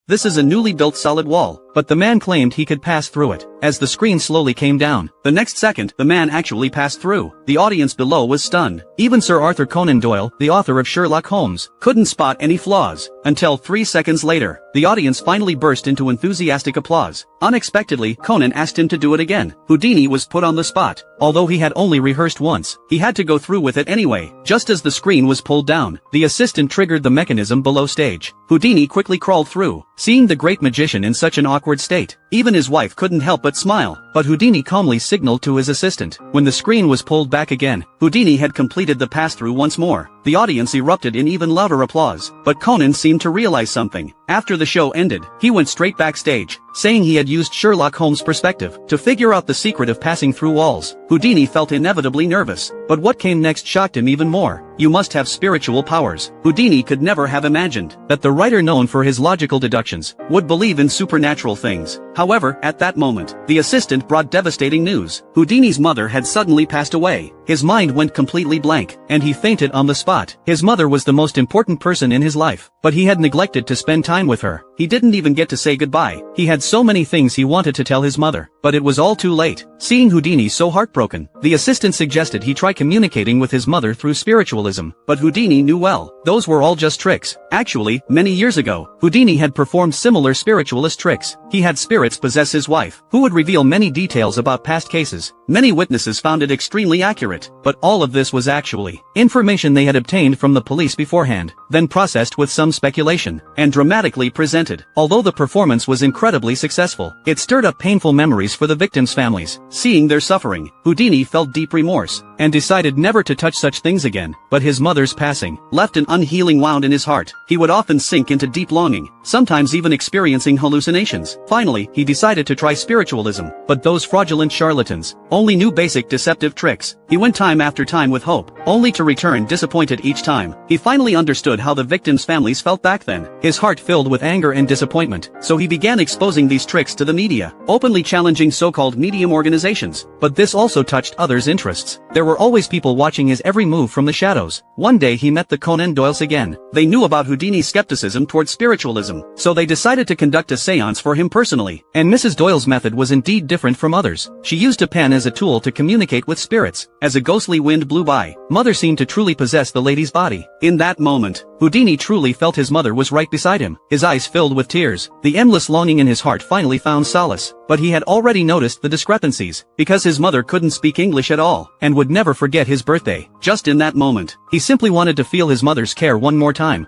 This is a newly built solid wall, but the man claimed he could pass through it. As the screen slowly came down, the next second, the man actually passed through. The audience below was stunned. Even Sir Arthur Conan Doyle, the author of Sherlock Holmes, couldn't spot any flaws. Until 3 seconds later, the audience finally burst into enthusiastic applause. Unexpectedly, Conan asked him to do it again. Houdini was put on the spot. Although he had only rehearsed once, he had to go through with it anyway. Just as the screen was pulled down, the assistant triggered the mechanism below stage. Houdini quickly crawled through. Seeing the great magician in such an awkward state, even his wife couldn't help but smile. But Houdini calmly signaled to his assistant. When the screen was pulled back again, Houdini had completed the pass-through once more. The audience erupted in even louder applause, but Conan seemed to realize something. After the show ended, he went straight backstage, saying he had used Sherlock Holmes' perspective to figure out the secret of passing through walls. Houdini felt inevitably nervous, but what came next shocked him even more. You must have spiritual powers. Houdini could never have imagined that the writer known for his logical deductions would believe in supernatural things. However, at that moment, the assistant brought devastating news. Houdini's mother had suddenly passed away. His mind went completely blank, and he fainted on the spot. His mother was the most important person in his life, but he had neglected to spend time with her. He didn't even get to say goodbye. He had so many things he wanted to tell his mother, but it was all too late. Seeing Houdini so heartbroken, the assistant suggested he try communicating with his mother through spiritualism, but Houdini knew well, those were all just tricks. Actually, many years ago, Houdini had performed similar spiritualist tricks. He had spirits possess his wife, who would reveal many details about past cases. Many witnesses found it extremely accurate, but all of this was actually information they had obtained from the police beforehand, then processed with some speculation, and dramatically presented. Although the performance was incredibly successful, it stirred up painful memories for the victims' families. Seeing their suffering, Houdini felt deep remorse, and decided never to touch such things again. But his mother's passing left an unhealing wound in his heart. He would often sink into deep longing, sometimes even experiencing hallucinations. Finally, he decided to try spiritualism, but those fraudulent charlatans only knew basic deceptive tricks. He went time after time with hope, only to return disappointed each time. He finally understood how the victims' families felt back then. His heart filled with anger and disappointment, so he began exposing these tricks to the media, openly challenging so-called medium organizations. But this also touched others' interests. There were always people watching his every move from the shadows. One day he met the Conan Doyles again. They knew about Houdini's skepticism towards spiritualism, so they decided to conduct a seance for him personally. And Mrs. Doyle's method was indeed different from others. She used a pen as a tool to communicate with spirits. As a ghostly wind blew by, Mother seemed to truly possess the lady's body. In that moment, Houdini truly felt his mother was right beside him. His eyes filled with tears. The endless longing in his heart finally found solace. But he had already noticed the discrepancies, because his mother couldn't speak English at all, and would never forget his birthday. Just in that moment, he simply wanted to feel his mother's care one more time.